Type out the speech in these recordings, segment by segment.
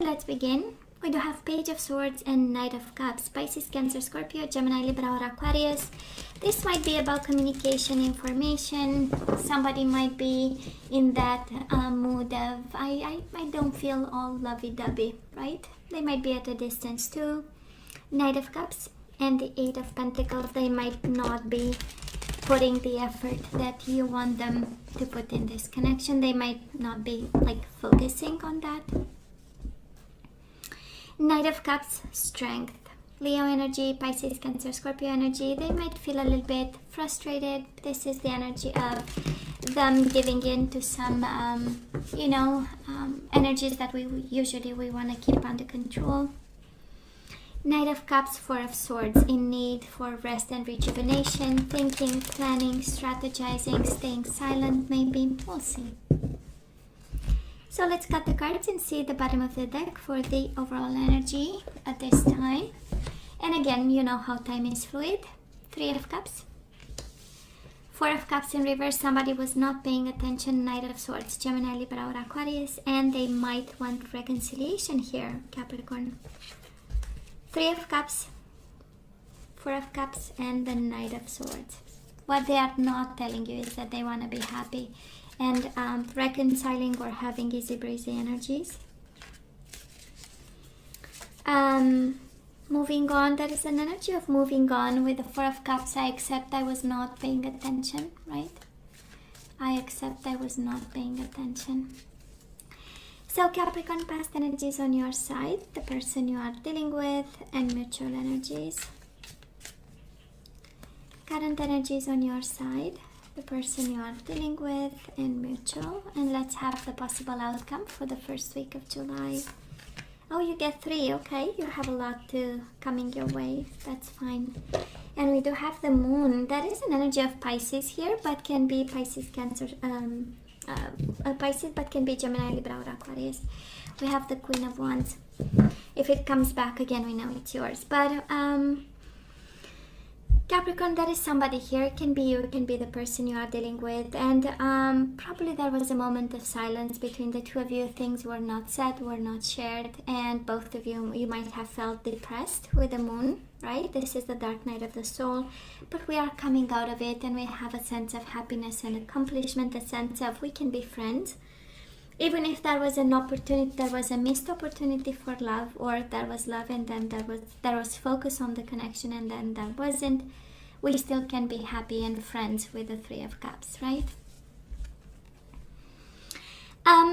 Let's begin. We do have Page of Swords and Knight of Cups. Pisces, Cancer, Scorpio, Gemini, Libra, or Aquarius. This might be about communication, information. Somebody might be in that mood of, I don't feel all lovey-dovey, right? They might be at a distance too. Knight of Cups and the Eight of Pentacles. They might not be putting the effort that you want them to put in this connection. They might not be like focusing on that. Knight of Cups, strength. Leo energy, Pisces, Cancer, Scorpio energy. They might feel a little bit frustrated. This is the energy of them giving in to some, energies that we want to keep under control. Knight of Cups, Four of Swords, in need for rest and rejuvenation, thinking, planning, strategizing, staying silent maybe. We'll see. So let's cut the cards and see the bottom of the deck for the overall energy at this time. And again, you know how time is fluid. Three of Cups. Four of Cups in reverse. Somebody was not paying attention. Knight of Swords, Gemini, Libra, or Aquarius. And they might want reconciliation here, Capricorn. Three of Cups. Four of Cups and the Knight of Swords. What they are not telling you is that they want to be happy and reconciling or having easy breezy energies. Moving on, there is an energy of moving on with the Four of Cups. I accept I was not paying attention, right? I accept I was not paying attention. So Capricorn, past energies on your side, the person you are dealing with, and mutual energies. Current energies on your side, the person you are dealing with, and mutual. And let's have the possible outcome for the first week of July. Oh, you get three. Okay, you have a lot coming your way. That's fine. And we do have the moon. That is an energy of Pisces here, but can be Pisces, Cancer, Pisces, but can be Gemini, Libra, or Aquarius. We have the Queen of Wands. If it comes back again, we know it's yours. But Capricorn, that is somebody here. It can be you, it can be the person you are dealing with. And probably there was a moment of silence between the two of you. Things were not said, were not shared. And both of you might have felt depressed with the moon, right? This is the dark night of the soul. But we are coming out of it and we have a sense of happiness and accomplishment, a sense of we can be friends. Even if there was an opportunity, there was a missed opportunity for love, or there was love and then there was focus on the connection and then there wasn't, we still can be happy and friends with the Three of Cups, right?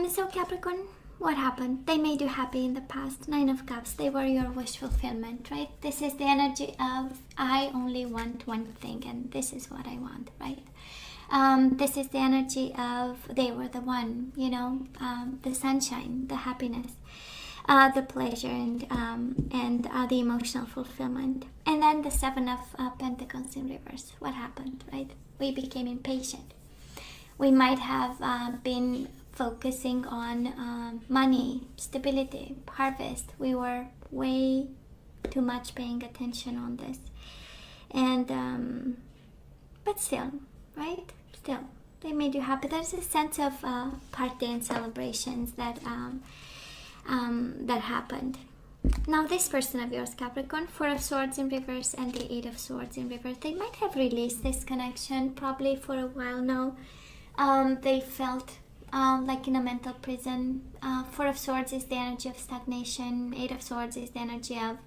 So Capricorn, what happened? They made you happy in the past. Nine of Cups, they were your wish fulfillment, right? This is the energy of I only want one thing and this is what I want, right? This is the energy of they were the one, the sunshine, the happiness, the pleasure, and the emotional fulfillment. And then the Seven of Pentacles in reverse. What happened, right? We became impatient. We might have been focusing on money, stability, harvest. We were way too much paying attention on this. And, but still, right? Still, they made you happy. There's a sense of party and celebrations that that happened. Now, this person of yours, Capricorn, Four of Swords in reverse and the Eight of Swords in reverse, they might have released this connection probably for a while now. They felt like in a mental prison. Four of Swords is the energy of stagnation. Eight of Swords is the energy of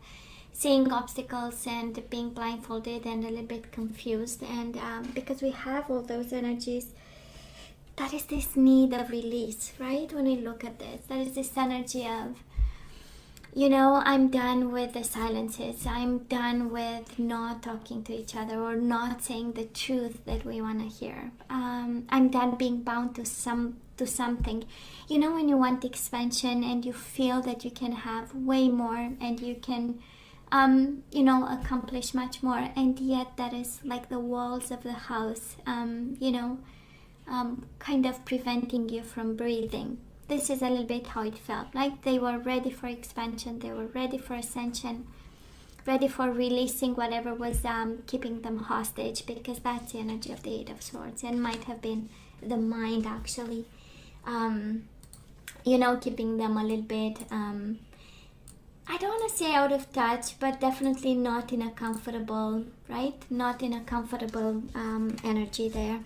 seeing obstacles and being blindfolded and a little bit confused. And because we have all those energies, that is this need of release, right? When we look at this, there is this energy of, I'm done with the silences. I'm done with not talking to each other or not saying the truth that we want to hear. I'm done being bound to something. When you want expansion and you feel that you can have way more and you can accomplish much more, and yet that is like the walls of the house, kind of preventing you from breathing. This is a little bit how it felt. Like they were ready for expansion, they were ready for ascension, ready for releasing whatever was keeping them hostage, because that's the energy of the Eight of Swords, and might have been the mind actually, keeping them a little bit I don't want to say out of touch, but definitely not in a comfortable, right? Not in a comfortable energy there.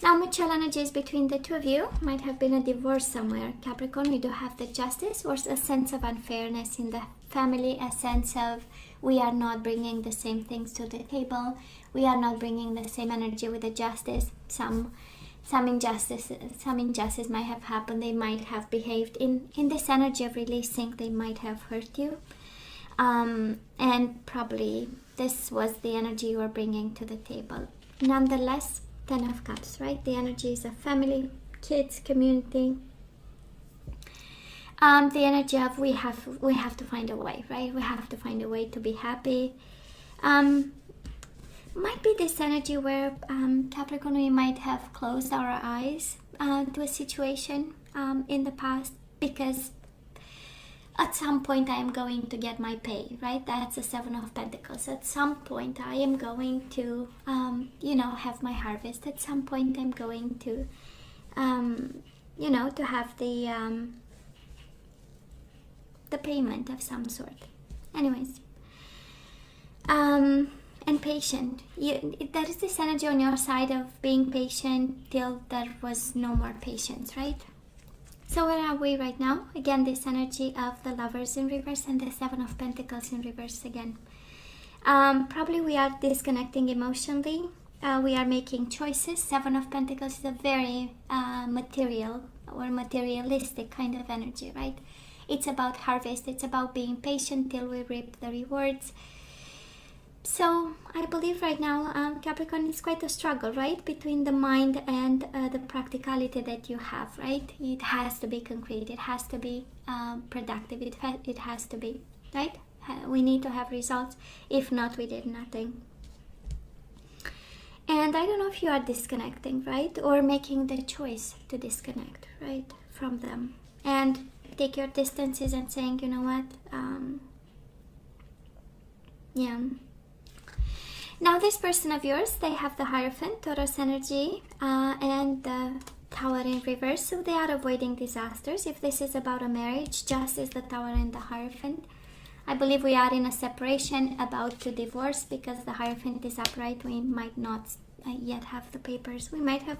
Now, mutual energies between the two of you. Might have been a divorce somewhere. Capricorn, we do have the Justice, or a sense of unfairness in the family, a sense of we are not bringing the same things to the table. We are not bringing the same energy with the Justice. Some injustice might have happened. They might have behaved in this energy of releasing. They might have hurt you, and probably this was the energy you were bringing to the table. Nonetheless, 10 of Cups, right? The energies of family, kids, community. The energy of we have to find a way, right? We have to find a way to be happy. Might be this energy where Capricorn, we might have closed our eyes to a situation in the past, because at some point I am going to get my pay, right? That's the 7 of Pentacles. At some point I am going to have my harvest. At some point I'm going to to have the payment of some sort. Anyways, and patient. There is this energy on your side of being patient till there was no more patience, right? So where are we right now? Again, this energy of the Lovers in reverse and the 7 of Pentacles in reverse again. Probably we are disconnecting emotionally. We are making choices. 7 of Pentacles is a very material or materialistic kind of energy, right? It's about harvest. It's about being patient till we reap the rewards. So I believe right now, Capricorn, is quite a struggle, right? Between the mind and the practicality that you have, right? It has to be concrete. It has to be productive. It has to be, right? We need to have results. If not, we did nothing. And I don't know if you are disconnecting, right? Or making the choice to disconnect, right? From them. And take your distances and saying, you know what? Yeah. Now this person of yours, they have the Hierophant, Taurus energy, and the Tower in reverse. So they are avoiding disasters. If this is about a marriage, just as the Tower and the Hierophant, I believe we are in a separation, about to divorce, because the Hierophant is upright. We might not yet have the papers. We might have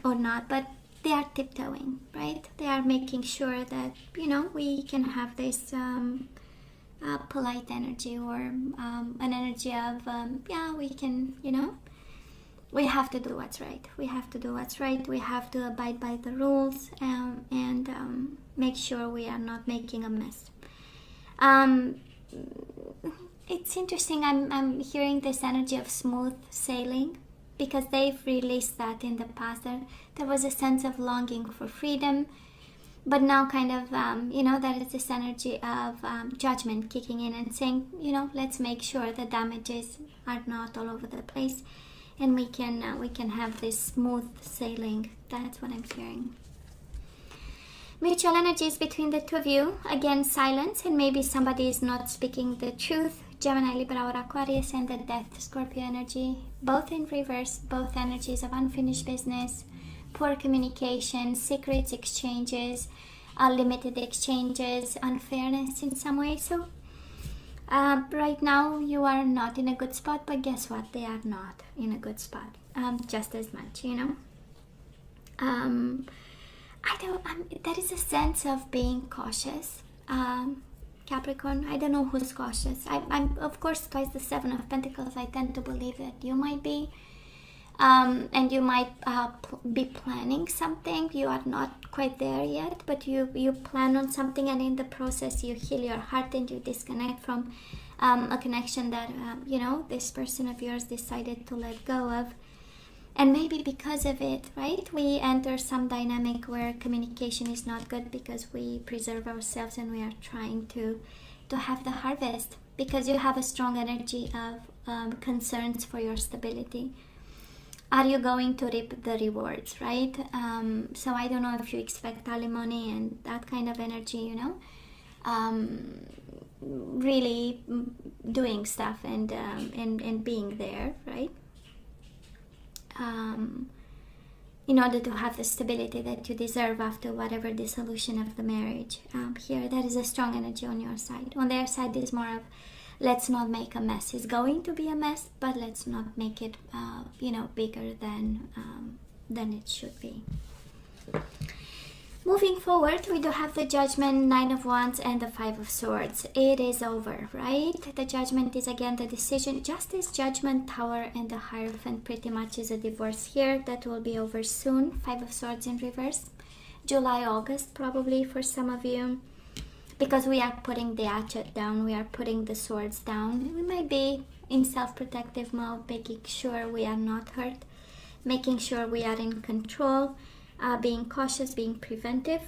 or not, but they are tiptoeing, right? They are making sure that, we can have this polite energy, or an energy of, we can, we have to do what's right. We have to do what's right. We have to abide by the rules, and make sure we are not making a mess. It's interesting. I'm hearing this energy of smooth sailing, because they've released that in the past. There was a sense of longing for freedom, but now kind of, there is this energy of judgment kicking in and saying, let's make sure the damages are not all over the place, and we can have this smooth sailing. That's what I'm hearing. Mutual energies between the two of you. Again, silence, and maybe somebody is not speaking the truth. Gemini, Libra, or Aquarius, and the Death, Scorpio energy. Both in reverse, both energies of unfinished business, poor communication, secrets exchanges, limited exchanges, unfairness in some way. So right now you are not in a good spot, but guess what? They are not in a good spot just as much, there is a sense of being cautious. Capricorn, I don't know who's cautious. I'm of course, twice the 7 of Pentacles. I tend to believe that you might be. And you might be planning something. You are not quite there yet, but you plan on something, and in the process you heal your heart and you disconnect from a connection that this person of yours decided to let go of. And maybe because of it, right, we enter some dynamic where communication is not good, because we preserve ourselves and we are trying to have the harvest, because you have a strong energy of concerns for your stability. Are you going to reap the rewards, right? So I don't know if you expect alimony and that kind of energy, really doing stuff and being there, right? in order to have the stability that you deserve after whatever dissolution of the marriage. Here, there is a strong energy on your side. On their side, there's more of, let's not make a mess. It's going to be a mess, but let's not make it, bigger than it should be. Moving forward, we do have the Judgment, Nine of Wands, and the Five of Swords. It is over, right? The Judgment is again the decision. Justice, Judgment, Tower, and the Hierophant pretty much is a divorce here. That will be over soon. Five of Swords in reverse. July, August probably for some of you. Because we are putting the hatchet down. We are putting the swords down. We might be in self-protective mode, making sure we are not hurt. Making sure we are in control. Being cautious, being preventive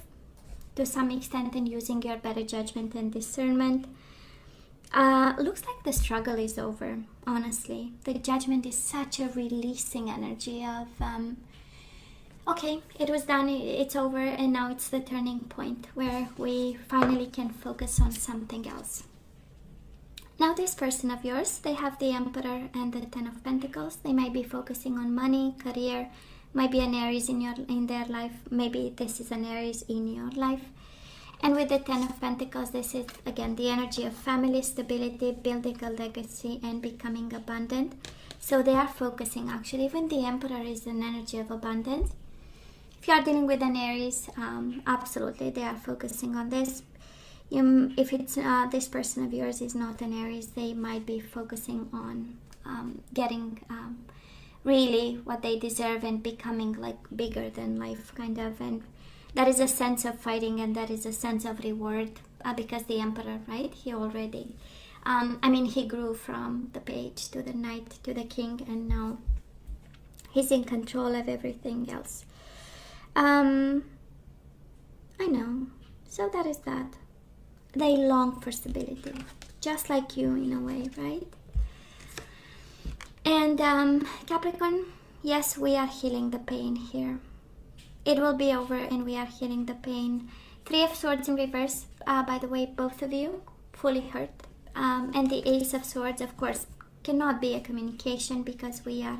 to some extent, and using your better judgment and discernment. Looks like the struggle is over, honestly. The Judgment is such a releasing energy of, okay, it was done, it's over, and now it's the turning point where we finally can focus on something else. Now this person of yours, they have the Emperor and the Ten of Pentacles. They might be focusing on money, career, might be an Aries in their life. Maybe this is an Aries in your life. And with the Ten of Pentacles, this is again the energy of family, stability, building a legacy, and becoming abundant. So they are focusing, actually, even the Emperor is an energy of abundance. If you are dealing with an Aries, absolutely they are focusing on this. If it's this person of yours is not an Aries, they might be focusing on getting really what they deserve and becoming like bigger than life, kind of. And that is a sense of fighting, and that is a sense of reward, because the Emperor, right, he already he grew from the page to the knight to the king, and now he's in control of everything else. I know. So that is that. They long for stability, just like you in a way, right? And Capricorn, yes, we are healing the pain here. It will be over and we are healing the pain. Three of Swords in reverse, by the way, both of you fully hurt. And the Ace of Swords, of course, cannot be a communication, because we are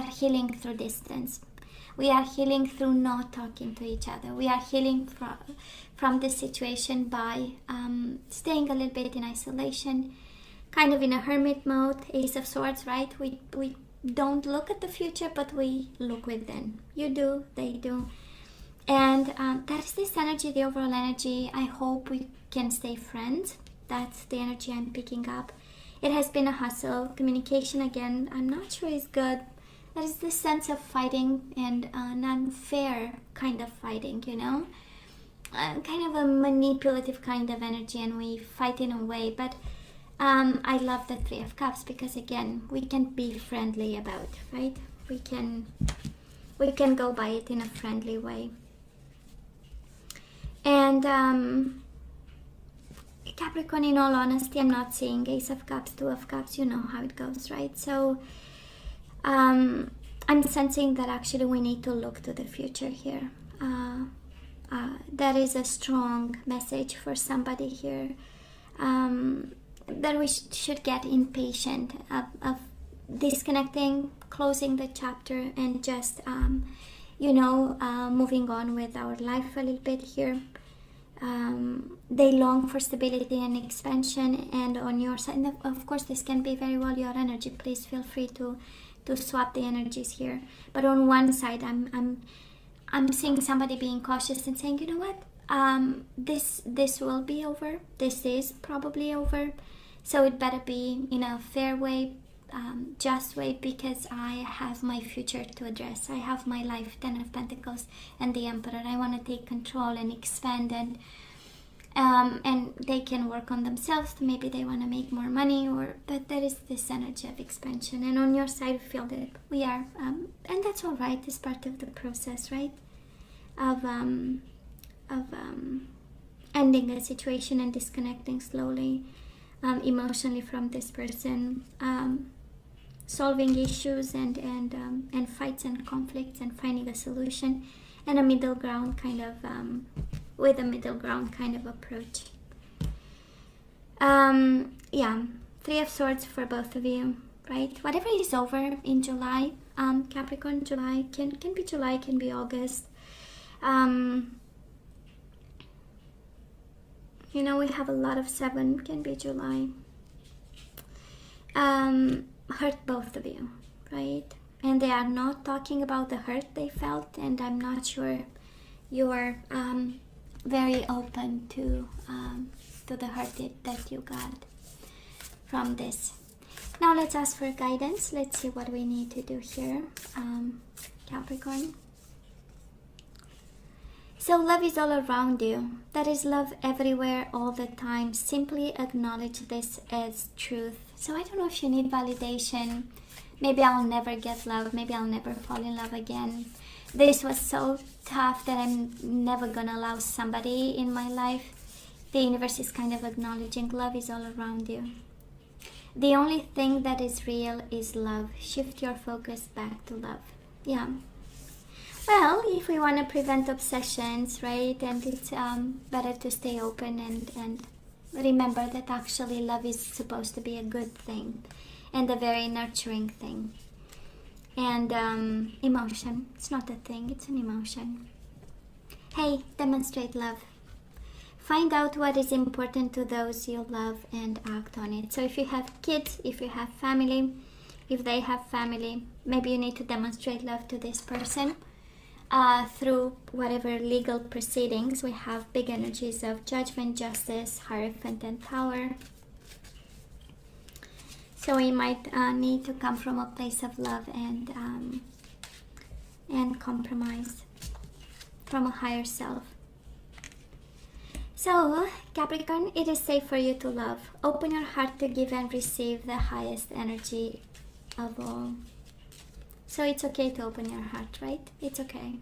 healing through distance. We are healing through not talking to each other. We are healing from this situation by staying a little bit in isolation, kind of in a hermit mode. Ace of Swords, right? We don't look at the future, but we look within. You do, they do. And that is this energy, the overall energy. I hope we can stay friends. That's the energy I'm picking up. It has been a hustle. Communication, again, I'm not sure is good. There is this sense of fighting, and an unfair kind of fighting, kind of a manipulative kind of energy, and we fight in a way. But I love the Three of Cups, because again, we can be friendly about, right? We can go by it in a friendly way. And Capricorn, in all honesty, I'm not seeing Ace of Cups, Two of Cups. You know how it goes, right? So I'm sensing that actually we need to look to the future here. There is a strong message for somebody here, that we should get impatient of disconnecting, closing the chapter, and just moving on with our life a little bit here. They long for stability and expansion, and on your side, and of course this can be very well your energy. Please feel free to swap the energies here. But on one side, I'm seeing somebody being cautious and saying, you know what, this will be over. This is probably over. So it better be in a fair way, just way, because I have my future to address. I have my life, Ten of Pentacles and the Emperor. I want to take control and expand, and they can work on themselves. Maybe they want to make more money, but there is this energy of expansion. And on your side, feel that we are, and that's all right. It's part of the process, right? Of ending a situation and disconnecting slowly, emotionally from this person, solving issues and fights and conflicts, and finding a solution, and a middle ground kind of, with a middle ground kind of approach. Three of Swords for both of you, right? Whatever is over in July, Capricorn. July can be July, can be August. You know, we have a lot of 7, can be July. Hurt both of you, right? And they are not talking about the hurt they felt, and I'm not sure you're very open to the hurt that you got from this. Now let's ask for guidance. Let's see what we need to do here, Capricorn. So love is all around you. There is love everywhere all the time. Simply acknowledge this as truth. So I don't know if you need validation. Maybe I'll never get love. Maybe I'll never fall in love again. This was so tough that I'm never gonna allow somebody in my life. The universe is kind of acknowledging love is all around you. The only thing that is real is love. Shift your focus back to love. Yeah. Well, if we want to prevent obsessions, right, and it's better to stay open and remember that actually love is supposed to be a good thing and a very nurturing thing. And emotion, it's not a thing, it's an emotion. Hey, demonstrate love. Find out what is important to those you love and act on it. So if you have kids, if you have family, if they have family, maybe you need to demonstrate love to this person. Through whatever legal proceedings. We have big energies of Judgment, Justice, Hierophant, and Tower. So we might need to come from a place of love and compromise from a higher self. So Capricorn, it is safe for you to love. Open your heart to give and receive the highest energy of all. So it's okay to open your heart, right? It's okay.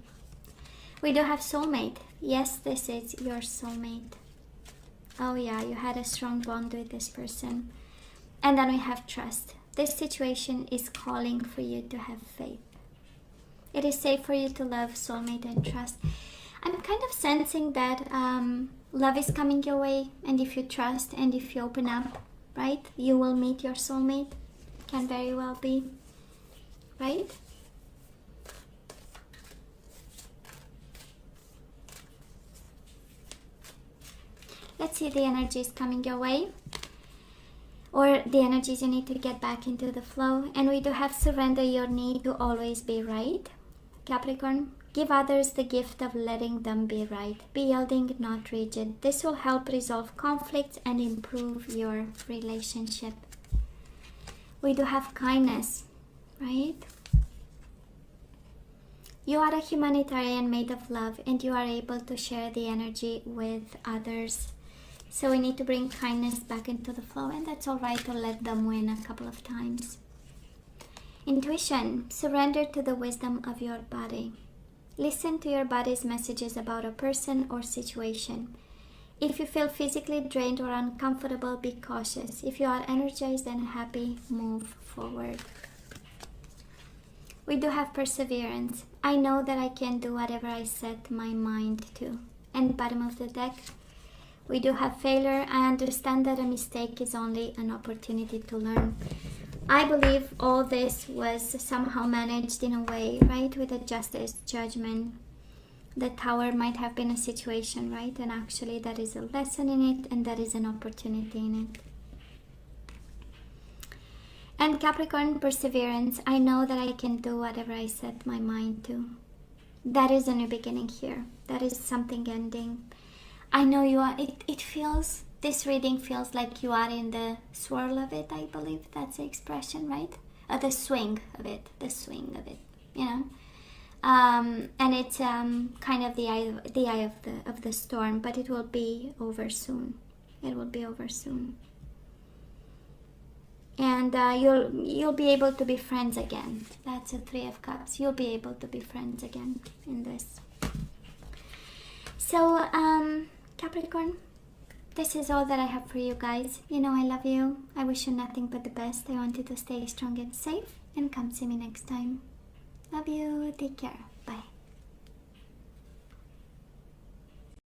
We do have soulmate. Yes, this is your soulmate. Oh yeah, you had a strong bond with this person. And then we have trust. This situation is calling for you to have faith. It is safe for you to love, soulmate, and trust. I'm kind of sensing that love is coming your way. And if you trust and if you open up, right, you will meet your soulmate. Can very well be. Right? Let's see the energies coming your way, or the energies you need to get back into the flow. And we do have surrender your need to always be right. Capricorn, give others the gift of letting them be right. Be yielding, not rigid. This will help resolve conflicts and improve your relationship. We do have kindness, right? You are a humanitarian made of love, and you are able to share the energy with others. So we need to bring kindness back into the flow, and that's all right to let them win a couple of times. Intuition, surrender to the wisdom of your body. Listen to your body's messages about a person or situation. If you feel physically drained or uncomfortable, be cautious. If you are energized and happy, move forward. We do have perseverance. I know that I can do whatever I set my mind to. And bottom of the deck, we do have failure. I understand that a mistake is only an opportunity to learn. I believe all this was somehow managed in a way, right? With a justice, judgment. The Tower might have been a situation, right? And actually there is a lesson in it, and there is an opportunity in it. And Capricorn, perseverance. I know that I can do whatever I set my mind to. That is a new beginning here. That is something ending. I know you are, it feels, this reading feels like you are in the swirl of it, I believe that's the expression, right? The swing of it, you know? And it's kind of the eye of the storm, but it will be over soon. It will be over soon. And you'll be able to be friends again. That's a 3 of Cups. You'll be able to be friends again in this. So, Capricorn, this is all that I have for you guys. You know I love you. I wish you nothing but the best. I want you to stay strong and safe. And come see me next time. Love you. Take care.